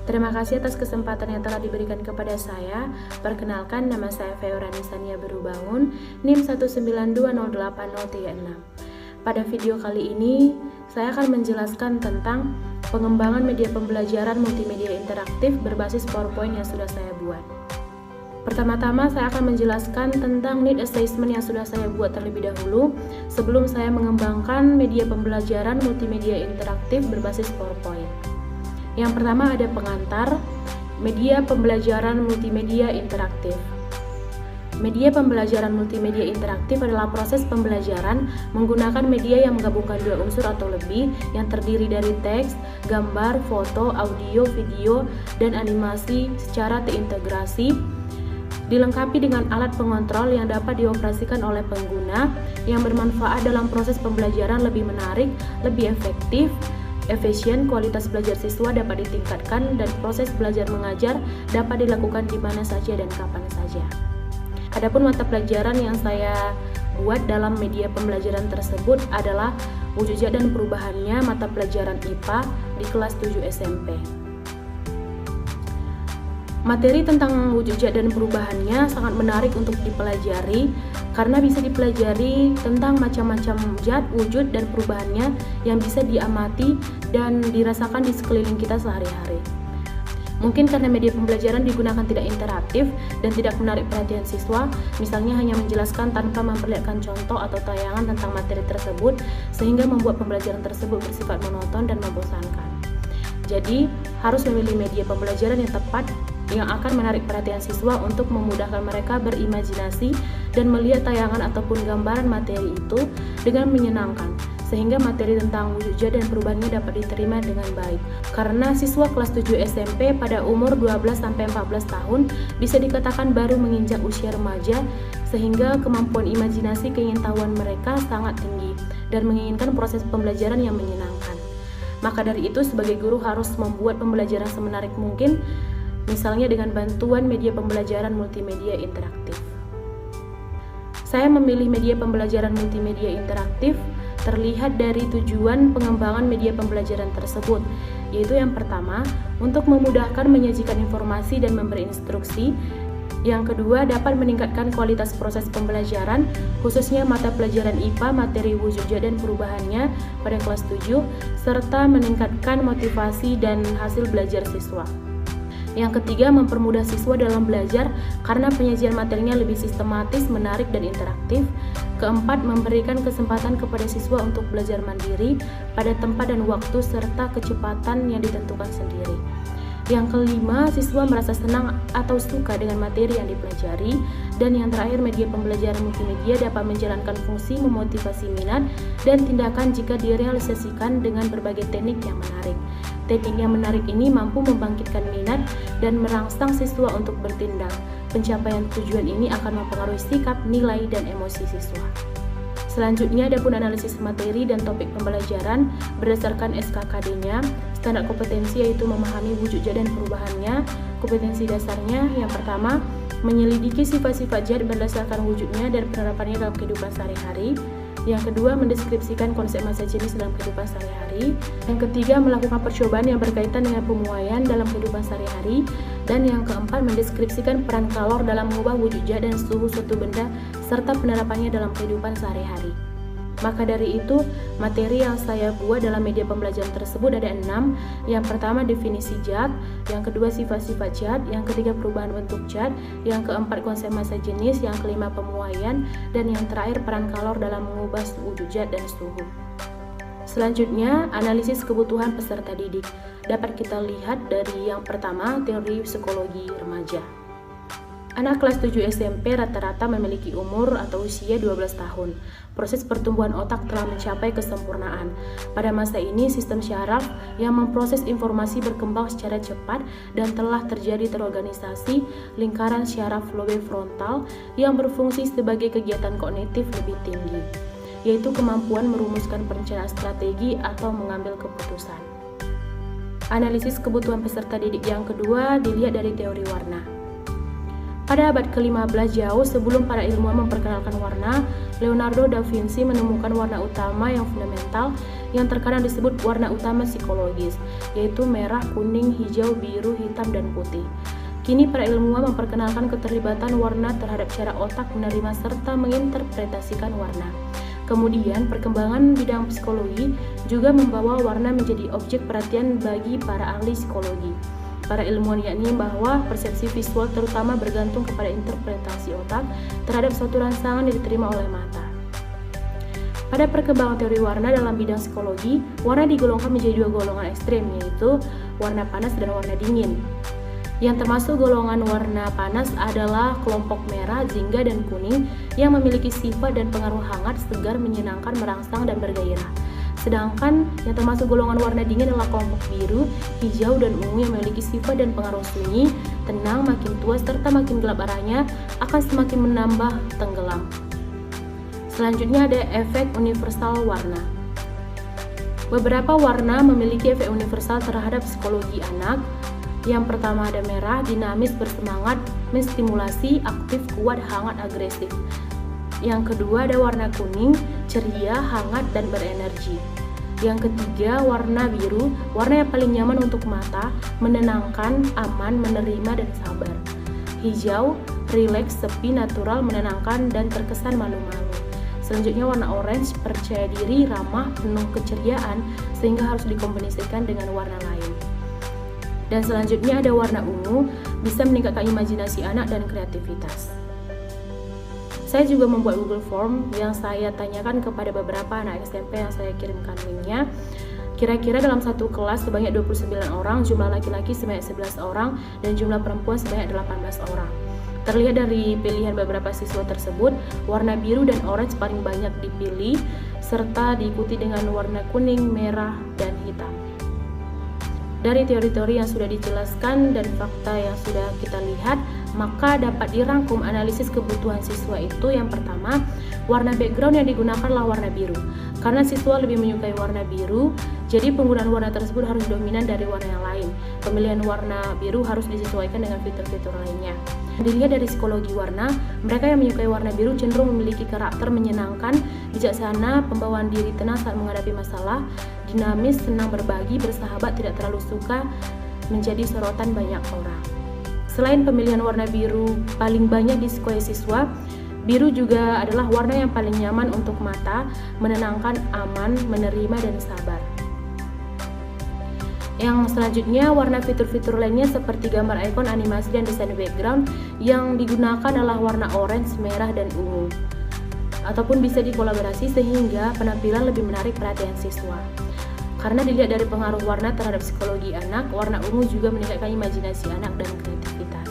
Terima kasih atas kesempatan yang telah diberikan kepada saya. Perkenalkan, nama saya Feyorani Sania Berubangun, NIM 1920836. Pada video kali ini, saya akan menjelaskan tentang pengembangan media pembelajaran multimedia interaktif berbasis PowerPoint yang sudah saya buat. Pertama-tama, saya akan menjelaskan tentang need assessment yang sudah saya buat terlebih dahulu sebelum saya mengembangkan media pembelajaran multimedia interaktif berbasis PowerPoint. Yang pertama ada pengantar, media pembelajaran multimedia interaktif. Media pembelajaran multimedia interaktif adalah proses pembelajaran menggunakan media yang menggabungkan dua unsur atau lebih yang terdiri dari teks, gambar, foto, audio, video, dan animasi secara terintegrasi, dilengkapi dengan alat pengontrol yang dapat dioperasikan oleh pengguna yang bermanfaat dalam proses pembelajaran lebih menarik, lebih efisien, kualitas belajar siswa dapat ditingkatkan, dan proses belajar mengajar dapat dilakukan di mana saja dan kapan saja. Adapun mata pelajaran yang saya buat dalam media pembelajaran tersebut adalah wujudnya dan perubahannya mata pelajaran IPA di kelas 7 SMP. Materi tentang wujudnya dan perubahannya sangat menarik untuk dipelajari karena bisa dipelajari tentang macam-macam zat, wujud, dan perubahannya yang bisa diamati dan dirasakan di sekeliling kita sehari-hari. Mungkin karena media pembelajaran digunakan tidak interaktif dan tidak menarik perhatian siswa, misalnya hanya menjelaskan tanpa memperlihatkan contoh atau tayangan tentang materi tersebut, sehingga membuat pembelajaran tersebut bersifat monoton dan membosankan. Jadi, harus memilih media pembelajaran yang tepat yang akan menarik perhatian siswa untuk memudahkan mereka berimajinasi dan melihat tayangan ataupun gambaran materi itu dengan menyenangkan, sehingga materi tentang wujudnya dan perubahannya dapat diterima dengan baik. Karena siswa kelas 7 SMP pada umur 12-14 tahun bisa dikatakan baru menginjak usia remaja, sehingga kemampuan imajinasi keingintahuan mereka sangat tinggi dan menginginkan proses pembelajaran yang menyenangkan. Maka dari itu, sebagai guru harus membuat pembelajaran semenarik mungkin, misalnya dengan bantuan media pembelajaran multimedia interaktif. Saya memilih media pembelajaran multimedia interaktif terlihat dari tujuan pengembangan media pembelajaran tersebut, yaitu yang pertama, untuk memudahkan menyajikan informasi dan memberi instruksi. Yang kedua, dapat meningkatkan kualitas proses pembelajaran, khususnya mata pelajaran IPA, materi wujudnya dan perubahannya pada kelas 7, serta meningkatkan motivasi dan hasil belajar siswa. Yang ketiga, mempermudah siswa dalam belajar karena penyajian materinya lebih sistematis, menarik, dan interaktif. Keempat, memberikan kesempatan kepada siswa untuk belajar mandiri pada tempat dan waktu serta kecepatan yang ditentukan sendiri. Yang kelima, siswa merasa senang atau suka dengan materi yang dipelajari. Dan yang terakhir, media pembelajaran multimedia dapat menjalankan fungsi memotivasi minat dan tindakan jika direalisasikan dengan berbagai teknik yang menarik. Teknik yang menarik ini mampu membangkitkan minat dan merangsang siswa untuk bertindak. Pencapaian tujuan ini akan mempengaruhi sikap, nilai, dan emosi siswa. Selanjutnya, adapun analisis materi dan topik pembelajaran berdasarkan SKKD-nya. Standar kompetensi yaitu memahami wujudnya dan perubahannya. Kompetensi dasarnya yang pertama, menyelidiki sifat-sifat zat berdasarkan wujudnya dan penerapannya dalam kehidupan sehari-hari. Yang kedua, mendeskripsikan konsep massa jenis dalam kehidupan sehari-hari. Yang ketiga, melakukan percobaan yang berkaitan dengan pemuaian dalam kehidupan sehari-hari. Dan yang keempat, mendeskripsikan peran kalor dalam mengubah wujud zat dan suhu suatu benda serta penerapannya dalam kehidupan sehari-hari. Maka dari itu, materi yang saya buat dalam media pembelajaran tersebut ada 6. Yang pertama, definisi zat. Yang kedua, sifat-sifat zat. Yang ketiga, perubahan bentuk zat. Yang keempat, konsep massa jenis. Yang kelima, pemuaian. Dan yang terakhir, peran kalor dalam mengubah wujud zat dan suhu. Selanjutnya, analisis kebutuhan peserta didik. Dapat kita lihat dari yang pertama, teori psikologi remaja. Anak kelas 7 SMP rata-rata memiliki umur atau usia 12 tahun. Proses pertumbuhan otak telah mencapai kesempurnaan. Pada masa ini, sistem syaraf yang memproses informasi berkembang secara cepat dan telah terjadi terorganisasi lingkaran syaraf lobe frontal yang berfungsi sebagai kegiatan kognitif lebih tinggi, yaitu kemampuan merumuskan perencanaan strategi atau mengambil keputusan. Analisis kebutuhan peserta didik yang kedua dilihat dari teori warna. Pada abad ke-15 jauh sebelum para ilmuwan memperkenalkan warna, Leonardo da Vinci menemukan warna utama yang fundamental yang terkadang disebut warna utama psikologis, yaitu merah, kuning, hijau, biru, hitam, dan putih. Kini para ilmuwan memperkenalkan keterlibatan warna terhadap cara otak menerima serta menginterpretasikan warna. Kemudian perkembangan bidang psikologi juga membawa warna menjadi objek perhatian bagi para ahli psikologi. Para ilmuwan yakni bahwa persepsi visual terutama bergantung kepada interpretasi otak terhadap suatu rangsangan yang diterima oleh mata. Pada perkembangan teori warna dalam bidang psikologi, warna digolongkan menjadi dua golongan ekstrem, yaitu warna panas dan warna dingin. Yang termasuk golongan warna panas adalah kelompok merah, jingga, dan kuning yang memiliki sifat dan pengaruh hangat, segar, menyenangkan, merangsang, dan bergairah. Sedangkan yang termasuk golongan warna dingin adalah kelompok biru, hijau, dan ungu yang memiliki sifat dan pengaruh sunyi, tenang, makin tua, serta makin gelap arahnya akan semakin menambah tenggelam. Selanjutnya ada efek universal warna. Beberapa warna memiliki efek universal terhadap psikologi anak. Yang pertama ada merah, dinamis, bersemangat, menstimulasi, aktif, kuat, hangat, agresif. Yang kedua ada warna kuning, ceria, hangat, dan berenergi. Yang ketiga warna biru, warna yang paling nyaman untuk mata, menenangkan, aman, menerima, dan sabar. Hijau, rileks, sepi, natural, menenangkan, dan terkesan malu-malu. Selanjutnya warna orange, percaya diri, ramah, penuh keceriaan, sehingga harus dikombinasikan dengan warna lain. Dan selanjutnya ada warna ungu, bisa meningkatkan imajinasi anak dan kreativitas. Saya juga membuat Google Form yang saya tanyakan kepada beberapa anak SMP yang saya kirimkan linknya. Kira-kira dalam satu kelas sebanyak 29 orang, jumlah laki-laki sebanyak 11 orang, dan jumlah perempuan sebanyak 18 orang. Terlihat dari pilihan beberapa siswa tersebut, warna biru dan orange paling banyak dipilih, serta diikuti dengan warna kuning, merah, dan hitam. Dari teori-teori yang sudah dijelaskan dan fakta yang sudah kita lihat, maka dapat dirangkum analisis kebutuhan siswa itu. Yang pertama, warna background yang digunakan adalah warna biru. Karena siswa lebih menyukai warna biru, jadi penggunaan warna tersebut harus dominan dari warna yang lain. Pemilihan warna biru harus disesuaikan dengan fitur-fitur lainnya. Dilihat dari psikologi warna, mereka yang menyukai warna biru cenderung memiliki karakter menyenangkan, bijaksana, pembawaan diri tenang saat menghadapi masalah, dinamis, senang berbagi, bersahabat, tidak terlalu suka menjadi sorotan banyak orang. Selain pemilihan warna biru paling banyak disukai siswa, biru juga adalah warna yang paling nyaman untuk mata, menenangkan, aman, menerima, dan sabar. Yang selanjutnya, warna fitur-fitur lainnya seperti gambar ikon, animasi, dan desain background yang digunakan adalah warna orange, merah, dan ungu. Ataupun bisa dikolaborasi sehingga penampilan lebih menarik perhatian siswa. Karena dilihat dari pengaruh warna terhadap psikologi anak, warna ungu juga meningkatkan imajinasi anak dan kreativitas.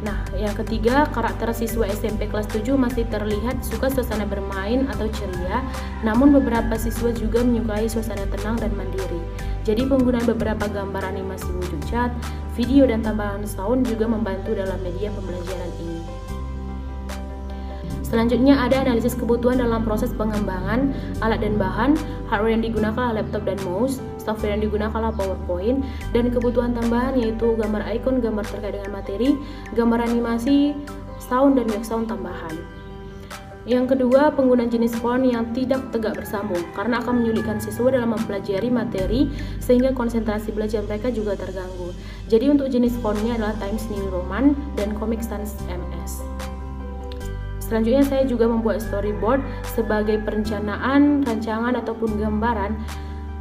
Nah, yang ketiga, karakter siswa SMP kelas 7 masih terlihat suka suasana bermain atau ceria, namun beberapa siswa juga menyukai suasana tenang dan mandiri. Jadi penggunaan beberapa gambar animasi wujud cat, video, dan tambahan sound juga membantu dalam media pembelajaran ini. Selanjutnya ada analisis kebutuhan dalam proses pengembangan alat dan bahan. Hardware yang digunakan adalah laptop dan mouse, software yang digunakan adalah PowerPoint, dan kebutuhan tambahan yaitu gambar ikon, gambar terkait dengan materi, gambar animasi, sound, dan web sound tambahan. Yang kedua, penggunaan jenis font yang tidak tegak bersambung karena akan menyulitkan siswa dalam mempelajari materi sehingga konsentrasi belajar mereka juga terganggu. Jadi untuk jenis fontnya adalah Times New Roman dan Comic Sans MS. Selanjutnya saya juga membuat storyboard sebagai perencanaan, rancangan, ataupun gambaran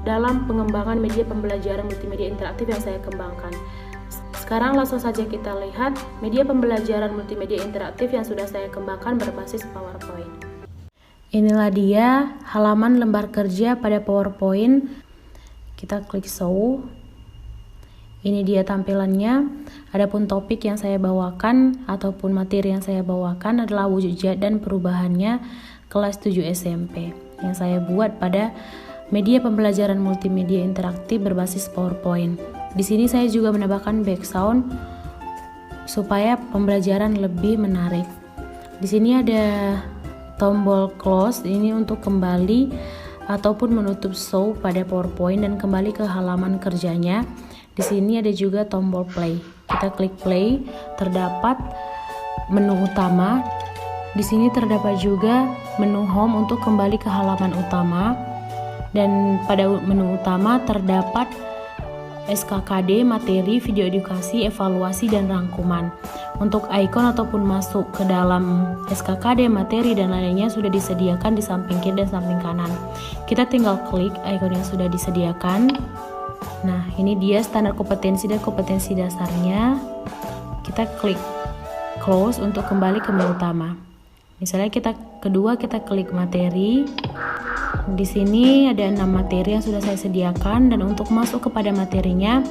dalam pengembangan media pembelajaran multimedia interaktif yang saya kembangkan. Sekarang langsung saja kita lihat media pembelajaran multimedia interaktif yang sudah saya kembangkan berbasis PowerPoint. Inilah dia halaman lembar kerja pada PowerPoint. Kita klik show. Ini dia tampilannya. Adapun topik yang saya bawakan ataupun materi yang saya bawakan adalah wujud zat dan perubahannya kelas 7 SMP yang saya buat pada media pembelajaran multimedia interaktif berbasis PowerPoint. Di sini saya juga menambahkan background supaya pembelajaran lebih menarik. Di sini ada tombol close, ini untuk kembali ataupun menutup show pada PowerPoint dan kembali ke halaman kerjanya. Di sini ada juga tombol play. Kita klik play, terdapat menu utama. Di sini terdapat juga menu home untuk kembali ke halaman utama. Dan pada menu utama terdapat SKKD, materi, video edukasi, evaluasi, dan rangkuman. Untuk ikon ataupun masuk ke dalam SKKD, materi, dan lainnya sudah disediakan di samping kiri dan samping kanan. Kita tinggal klik ikon yang sudah disediakan. Nah, ini dia standar kompetensi dan kompetensi dasarnya. Kita klik close untuk kembali ke menu utama. Misalnya kita klik materi. Di sini ada 6 materi yang sudah saya sediakan, dan untuk masuk kepada materinya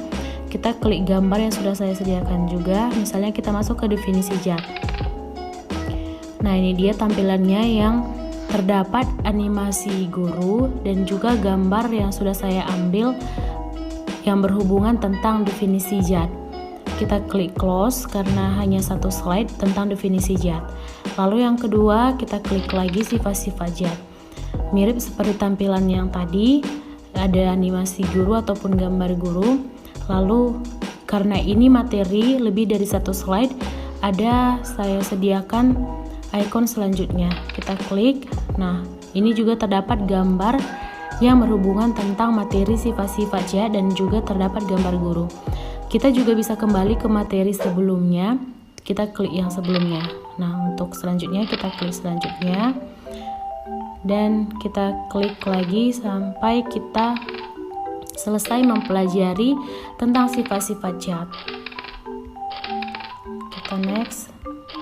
kita klik gambar yang sudah saya sediakan juga. Misalnya kita masuk ke definisi zat. Nah, ini dia tampilannya yang terdapat animasi guru dan juga gambar yang sudah saya ambil yang berhubungan tentang definisi zat. Kita klik close karena hanya satu slide tentang definisi zat. Lalu yang kedua kita klik lagi sifat-sifat zat. Mirip seperti tampilan yang tadi, ada animasi guru ataupun gambar guru. Lalu karena ini materi lebih dari satu slide, saya sediakan ikon selanjutnya. Kita klik. Nah, ini juga terdapat gambar yang berhubungan tentang materi sifat-sifat zat dan juga terdapat gambar guru. Kita juga bisa kembali ke materi sebelumnya. Kita klik yang sebelumnya. Nah, untuk selanjutnya kita klik selanjutnya. Dan kita klik lagi sampai kita selesai mempelajari tentang sifat-sifat zat. Kita next.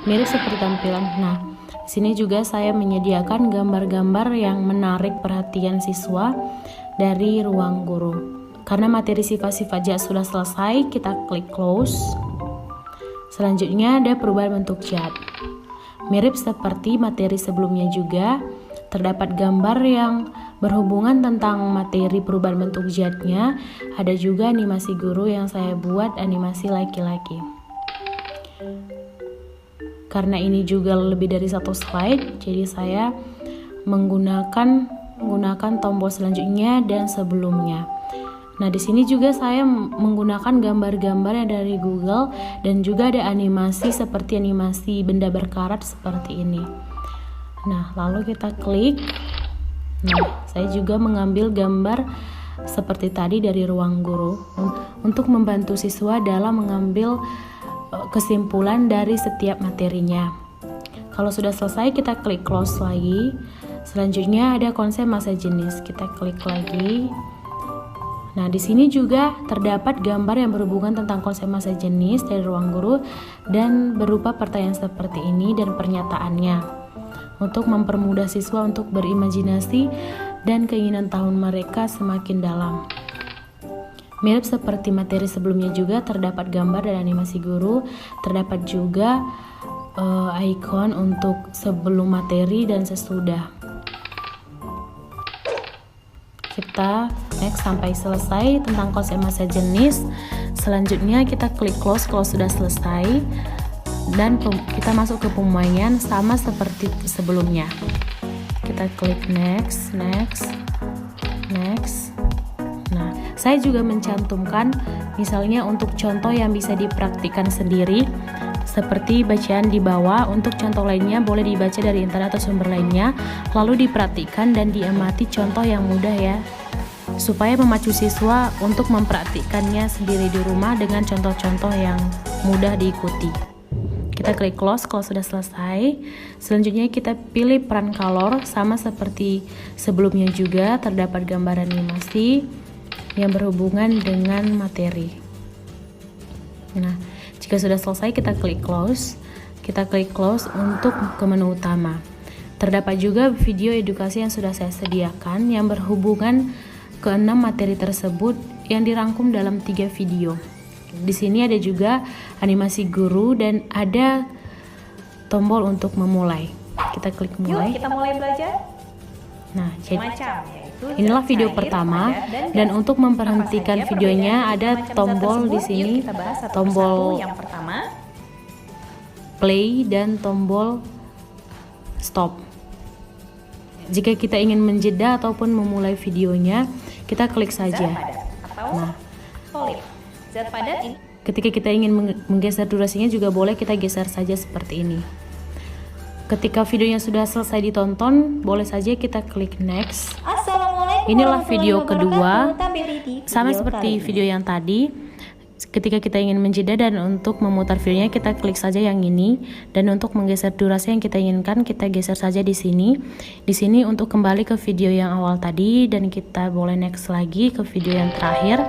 Mirip seperti tampilan. Nah, di sini juga saya menyediakan gambar-gambar yang menarik perhatian siswa dari ruang guru. Karena materi sifat-sifat zat sudah selesai, kita klik close. Selanjutnya ada perubahan bentuk zat. Mirip seperti materi sebelumnya juga, terdapat gambar yang berhubungan tentang materi perubahan bentuk zatnya. Ada juga animasi guru yang saya buat animasi laki-laki. Karena ini juga lebih dari satu slide, jadi saya menggunakan tombol selanjutnya dan sebelumnya. Nah, di sini juga saya menggunakan gambar-gambar yang dari Google dan juga ada animasi seperti animasi benda berkarat seperti ini. Nah, lalu kita klik. Nah, saya juga mengambil gambar seperti tadi dari ruang guru untuk membantu siswa dalam mengambil kesimpulan dari setiap materinya. Kalau sudah selesai, kita klik close lagi. Selanjutnya ada konsep masa jenis. Kita klik lagi. Nah, di sini juga terdapat gambar yang berhubungan tentang konsep masa jenis dari ruang guru dan berupa pertanyaan seperti ini dan pernyataannya untuk mempermudah siswa untuk berimajinasi dan keinginan tahun mereka semakin dalam. Mirip seperti materi sebelumnya juga terdapat gambar dan animasi guru, terdapat juga ikon untuk sebelum materi dan sesudah. Kita next sampai selesai tentang konsep masa jenis. Selanjutnya kita klik close kalau sudah selesai dan kita masuk ke pemainan sama seperti sebelumnya. Kita klik next. Nah, saya juga mencantumkan misalnya untuk contoh yang bisa dipraktikkan sendiri seperti bacaan di bawah. Untuk contoh lainnya boleh dibaca dari internet atau sumber lainnya, lalu dipraktikkan dan diamati contoh yang mudah ya, supaya memacu siswa untuk mempraktikkannya sendiri di rumah dengan contoh-contoh yang mudah diikuti. Kita klik close kalau sudah selesai. Selanjutnya kita pilih peran color sama seperti sebelumnya juga, terdapat gambar animasi yang berhubungan dengan materi. Nah, jika sudah selesai kita klik close. Kita klik close untuk ke menu utama. Terdapat juga video edukasi yang sudah saya sediakan yang berhubungan ke 6 materi tersebut yang dirangkum dalam 3 video. Di sini ada juga animasi guru dan ada tombol untuk memulai. Kita klik mulai. Yuk, kita mulai belajar. Nah, jadi inilah video pertama dan untuk memberhentikan videonya ada tombol di sini, tombol yang pertama play dan tombol stop. Jika kita ingin menjeda ataupun memulai videonya, kita klik saja. zat padat atau solid. Zat padat ini Ketika kita ingin menggeser durasinya juga boleh kita geser saja seperti ini. Ketika videonya sudah selesai ditonton, boleh saja kita klik next. Inilah video kedua, sama seperti video yang tadi. Ketika kita ingin menjeda dan untuk memutar videonya, kita klik saja yang ini, dan untuk menggeser durasi yang kita inginkan kita geser saja di sini. Di sini untuk kembali ke video yang awal tadi, dan kita boleh next lagi ke video yang terakhir,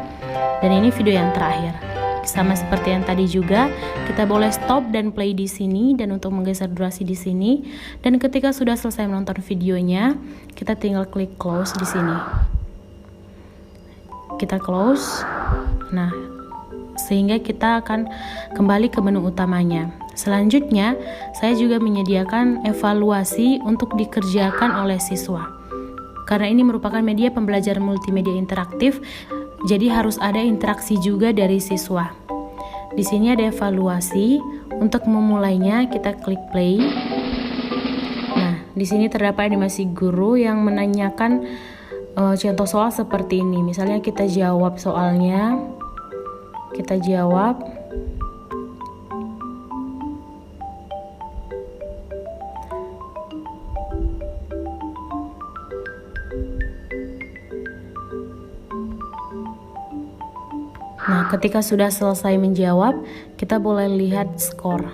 dan ini video yang terakhir. Sama seperti yang tadi juga, kita boleh stop dan play di sini, dan untuk menggeser durasi di sini. Dan ketika sudah selesai menonton videonya, kita tinggal klik close di sini. Kita close. Nah, sehingga kita akan kembali ke menu utamanya. Selanjutnya, saya juga menyediakan evaluasi untuk dikerjakan oleh siswa. Karena ini merupakan media pembelajaran multimedia interaktif, jadi harus ada interaksi juga dari siswa. Di sini ada evaluasi. Untuk memulainya kita klik play. Nah, di sini terdapat animasi guru yang menanyakan contoh soal seperti ini. Misalnya kita jawab soalnya. Kita jawab. Nah, ketika sudah selesai menjawab, kita boleh lihat skor.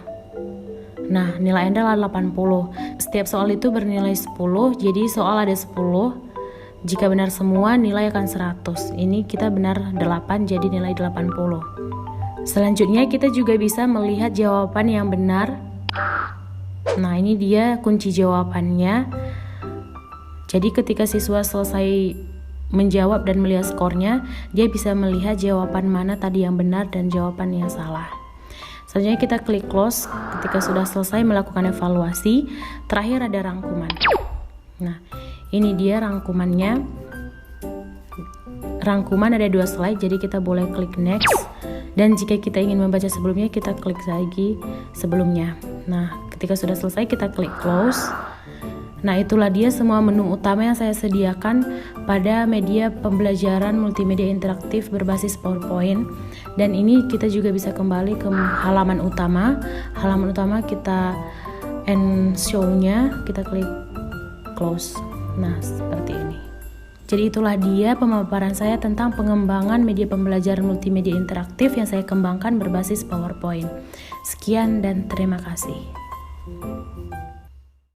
Nah, nilai Anda adalah 80. Setiap soal itu bernilai 10, jadi soal ada 10. Jika benar semua, nilai akan 100. Ini kita benar 8, jadi nilai 80. Selanjutnya, kita juga bisa melihat jawaban yang benar. Nah, ini dia kunci jawabannya. Jadi ketika siswa selesai menjawab dan melihat skornya, dia bisa melihat jawaban mana tadi yang benar dan jawaban yang salah. Selanjutnya kita klik close. Ketika sudah selesai melakukan evaluasi, terakhir ada rangkuman. Nah, ini dia rangkumannya. Rangkuman ada 2 slide, jadi kita boleh klik next. Dan jika kita ingin membaca sebelumnya, kita klik lagi sebelumnya. Nah, ketika sudah selesai kita klik close. Nah, itulah dia semua menu utama yang saya sediakan pada media pembelajaran multimedia interaktif berbasis PowerPoint. Dan ini kita juga bisa kembali ke halaman utama. Halaman utama kita end show-nya, kita klik close. Nah, seperti ini. Jadi itulah dia pemaparan saya tentang pengembangan media pembelajaran multimedia interaktif yang saya kembangkan berbasis PowerPoint. Sekian dan terima kasih.